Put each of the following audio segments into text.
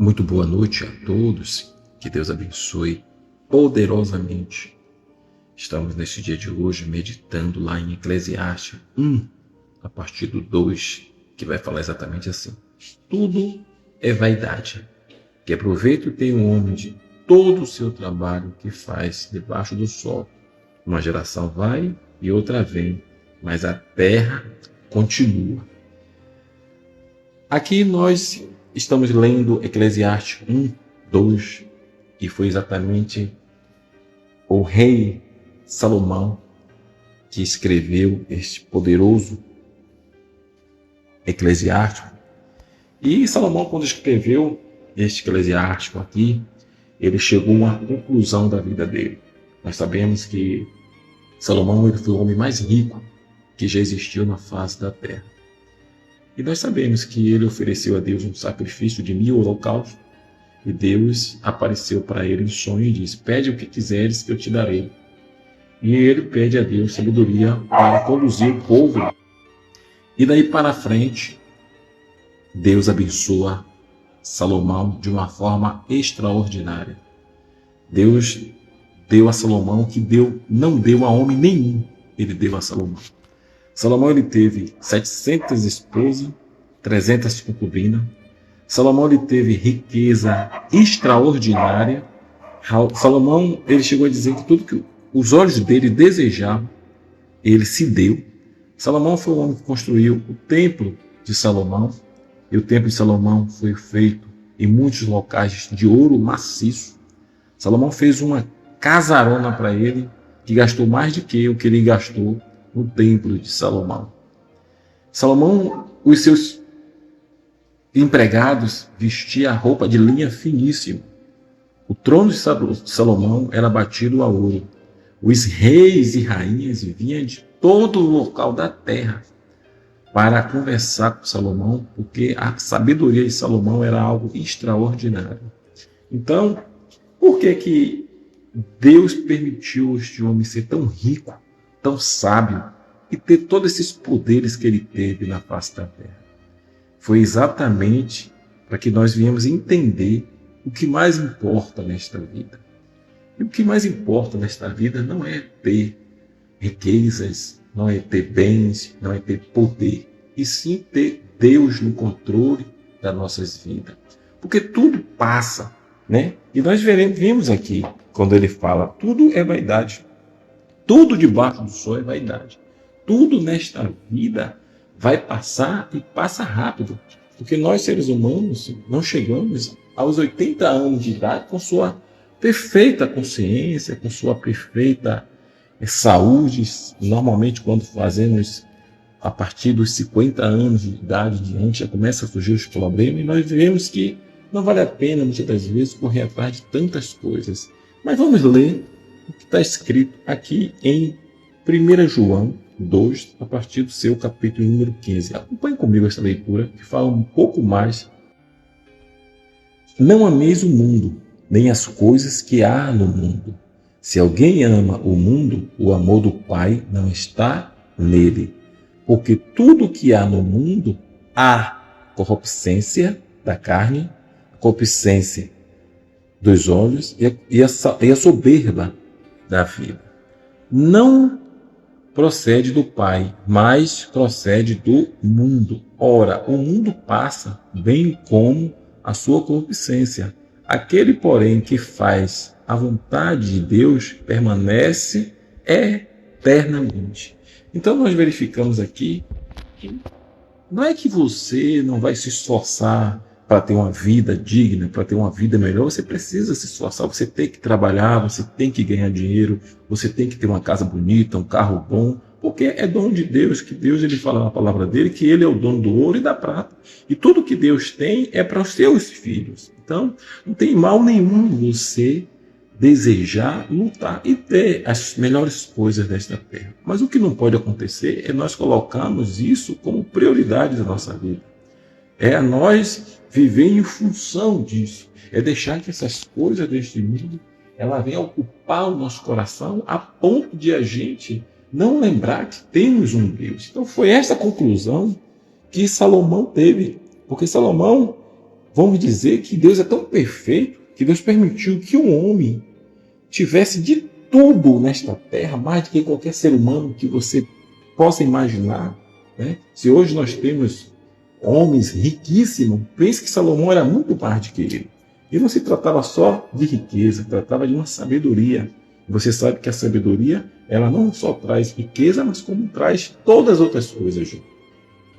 Muito boa noite a todos, que Deus abençoe poderosamente. Estamos neste dia de hoje meditando lá em Eclesiastes 1, a partir do 2, que vai falar exatamente assim: tudo é vaidade, que aproveito tem um homem de todo o seu trabalho que faz debaixo do sol. Uma geração vai e outra vem, mas a terra continua. Aqui nós estamos lendo Eclesiastes 1, 2, e foi exatamente o rei Salomão que escreveu este poderoso eclesiástico. E Salomão, quando escreveu este eclesiástico aqui, ele chegou a uma conclusão da vida dele. Nós sabemos que Salomão ele foi o homem mais rico que já existiu na face da terra. E nós sabemos que ele ofereceu a Deus um sacrifício de 1000 holocaustos, e Deus apareceu para ele em sonho e disse: pede o que quiseres que eu te darei. E ele pede a Deus sabedoria para conduzir o povo. E daí para frente, Deus abençoa Salomão de uma forma extraordinária. Deus deu a Salomão que não deu a homem nenhum, ele deu a Salomão. Salomão ele teve 700 esposas, 300 concubinas. Salomão ele teve riqueza extraordinária. Salomão ele chegou a dizer que tudo que os olhos dele desejavam, ele se deu. Salomão foi o homem que construiu o templo de Salomão. E o templo de Salomão foi feito em muitos locais de ouro maciço. Salomão fez uma casarona para ele, que gastou mais do que o que ele gastou no templo de Salomão. Salomão, os seus empregados vestiam a roupa de linha finíssima. O trono de Salomão era batido a ouro. Os reis e rainhas vinham de todo o local da terra para conversar com Salomão, porque a sabedoria de Salomão era algo extraordinário. Então, por que Deus permitiu este homem ser tão rico, tão sábio e ter todos esses poderes que ele teve na face da terra? Foi exatamente para que nós viemos entender o que mais importa nesta vida. E o que mais importa nesta vida não é ter riquezas, não é ter bens, não é ter poder, e sim ter Deus no controle das nossas vidas. Porque tudo passa, né? E nós vimos aqui, quando ele fala, tudo é vaidade. Tudo debaixo do sol é vaidade. Tudo nesta vida vai passar e passa rápido. Porque nós, seres humanos, não chegamos aos 80 anos de idade com sua perfeita consciência, com sua perfeita saúde. Normalmente, quando fazemos a partir dos 50 anos de idade diante, já começa a surgir os problemas, e nós vemos que não vale a pena, muitas das vezes, correr atrás de tantas coisas. Mas vamos ler o que está escrito aqui em 1 João 2, a partir do seu capítulo número 15. Acompanhe comigo essa leitura, que fala um pouco mais. Não ameis o mundo, nem as coisas que há no mundo. Se alguém ama o mundo, o amor do Pai não está nele. Porque tudo que há no mundo, há corruptência da carne, concupiscência dos olhos e a soberba da vida. Não procede do Pai, mas procede do mundo. Ora, o mundo passa, bem como a sua concupiscência. Aquele, porém, que faz a vontade de Deus permanece eternamente. Então nós verificamos aqui que não é que você não vai se esforçar para ter uma vida digna, para ter uma vida melhor. Você precisa se esforçar, você tem que trabalhar, você tem que ganhar dinheiro, você tem que ter uma casa bonita, um carro bom, porque é dom de Deus, que Deus ele fala na palavra dele, que ele é o dono do ouro e da prata. E tudo que Deus tem é para os seus filhos. Então, não tem mal nenhum você desejar, lutar e ter as melhores coisas desta terra. Mas o que não pode acontecer é nós colocarmos isso como prioridade da nossa vida. É nós viver em função disso. É deixar que essas coisas deste mundo ela venha ocupar o nosso coração a ponto de a gente não lembrar que temos um Deus. Então foi essa conclusão que Salomão teve. Porque Salomão vamos dizer que Deus é tão perfeito que Deus permitiu que um homem tivesse de tudo nesta terra, mais do que qualquer ser humano que você possa imaginar. Né? Se hoje nós temos homens riquíssimos, pense que Salomão era muito mais do que ele. E não se tratava só de riqueza, tratava de uma sabedoria. Você sabe que a sabedoria, ela não só traz riqueza, mas como traz todas as outras coisas junto.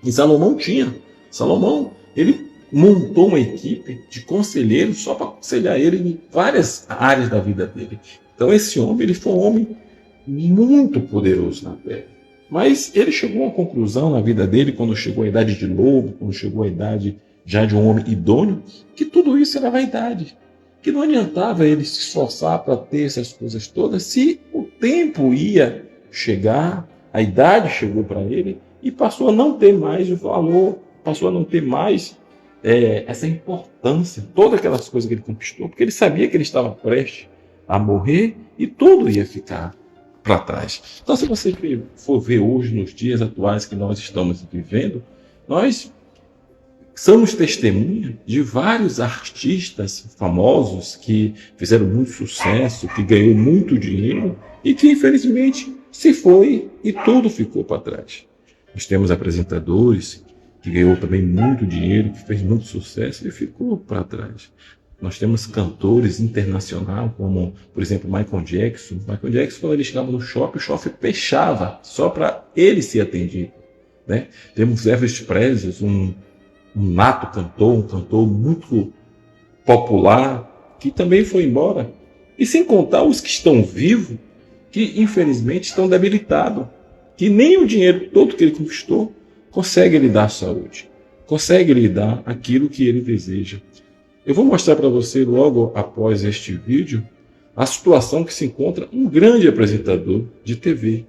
E Salomão tinha. Salomão, ele montou uma equipe de conselheiros só para aconselhar ele em várias áreas da vida dele. Então esse homem, ele foi um homem muito poderoso na terra. Mas ele chegou a uma conclusão na vida dele, quando chegou à idade de lobo, quando chegou à idade já de um homem idôneo, que tudo isso era vaidade. Que não adiantava ele se esforçar para ter essas coisas todas, se o tempo ia chegar, a idade chegou para ele, e passou a não ter mais o valor, passou a não ter mais essa importância, todas aquelas coisas que ele conquistou, porque ele sabia que ele estava prestes a morrer e tudo ia ficar para trás. Então, se você for ver hoje, nos dias atuais que nós estamos vivendo, nós somos testemunha de vários artistas famosos que fizeram muito sucesso, que ganhou muito dinheiro e que, infelizmente, se foi e tudo ficou para trás. Nós temos apresentadores que ganhou também muito dinheiro, que fez muito sucesso e ficou para trás. Nós temos cantores internacionais, como, por exemplo, Michael Jackson. Michael Jackson, quando ele chegava no shopping, o shopping fechava só para ele ser atendido. Né? Temos Elvis Presley, um nato cantor, um cantor muito popular, que também foi embora. E sem contar os que estão vivos, que infelizmente estão debilitados, que nem o dinheiro todo que ele conquistou consegue lhe dar saúde, consegue lhe dar aquilo que ele deseja. Eu vou mostrar para você logo após este vídeo a situação que se encontra um grande apresentador de TV,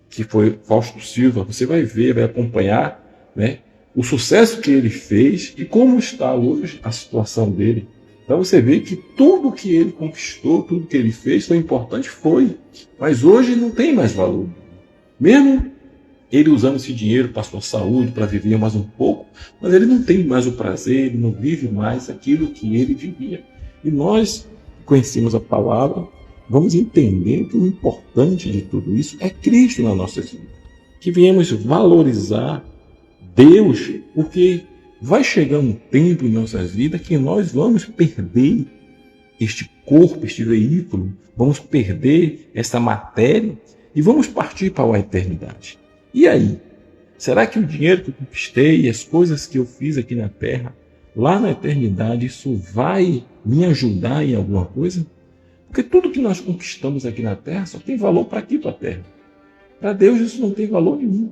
que foi Fausto Silva. Você vai ver, vai acompanhar, né, o sucesso que ele fez e como está hoje a situação dele. Então você vê que tudo que ele conquistou, tudo que ele fez foi importante, mas hoje não tem mais valor. Mesmo ele usando esse dinheiro para a sua saúde, para viver mais um pouco, mas ele não tem mais o prazer, ele não vive mais aquilo que ele vivia. E nós que conhecemos a palavra, vamos entender que o importante de tudo isso é Cristo na nossa vida. Que viemos valorizar Deus, porque vai chegar um tempo em nossas vidas que nós vamos perder este corpo, este veículo, vamos perder essa matéria e vamos partir para a eternidade. E aí? Será que o dinheiro que eu conquistei e as coisas que eu fiz aqui na terra, lá na eternidade, isso vai me ajudar em alguma coisa? Porque tudo que nós conquistamos aqui na terra só tem valor para aqui, para a terra. Para Deus isso não tem valor nenhum.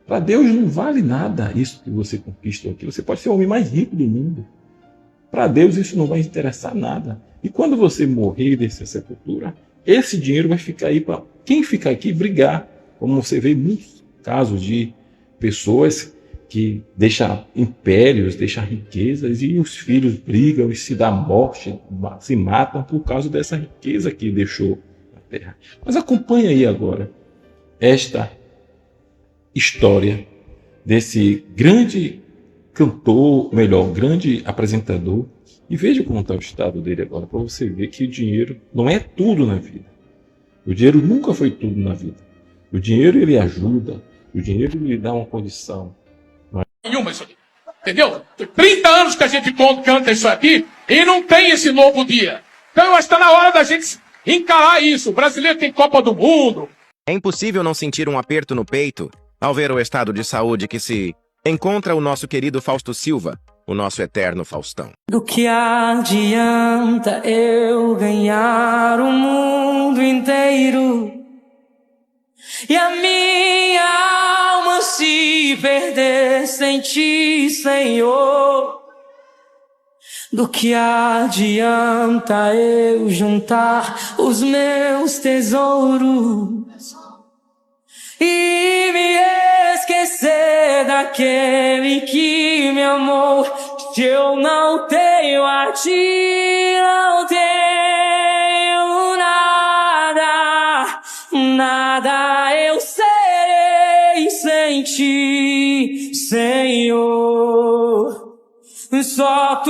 Para Deus não vale nada isso que você conquistou aqui. Você pode ser o homem mais rico do mundo. Para Deus isso não vai interessar nada. E quando você morrer e descer a sepultura, esse dinheiro vai ficar aí para quem ficar aqui brigar. Como você vê muitos casos de pessoas que deixam impérios, deixam riquezas e os filhos brigam e se dão morte, se matam por causa dessa riqueza que deixou na terra. Mas acompanhe aí agora esta história desse grande cantor, melhor, grande apresentador, e veja como está o estado dele agora, para você ver que o dinheiro não é tudo na vida. O dinheiro nunca foi tudo na vida. O dinheiro ele ajuda, o dinheiro lhe dá uma condição. Nenhuma isso aqui. Entendeu? 30 anos que a gente canta isso aqui e não tem esse novo dia. Então eu acho que está na hora da gente encarar isso. O brasileiro tem Copa do Mundo. É impossível não sentir um aperto no peito ao ver o estado de saúde que se encontra o nosso querido Fausto Silva, o nosso eterno Faustão. Do que adianta eu ganhar o mundo inteiro e a minha alma se perder sem ti, Senhor? Do que adianta eu juntar os meus tesouros e me esquecer daquele que me amou? Se eu não tenho a ti, não tenho nada, nada eu serei sem ti, Senhor. Só tu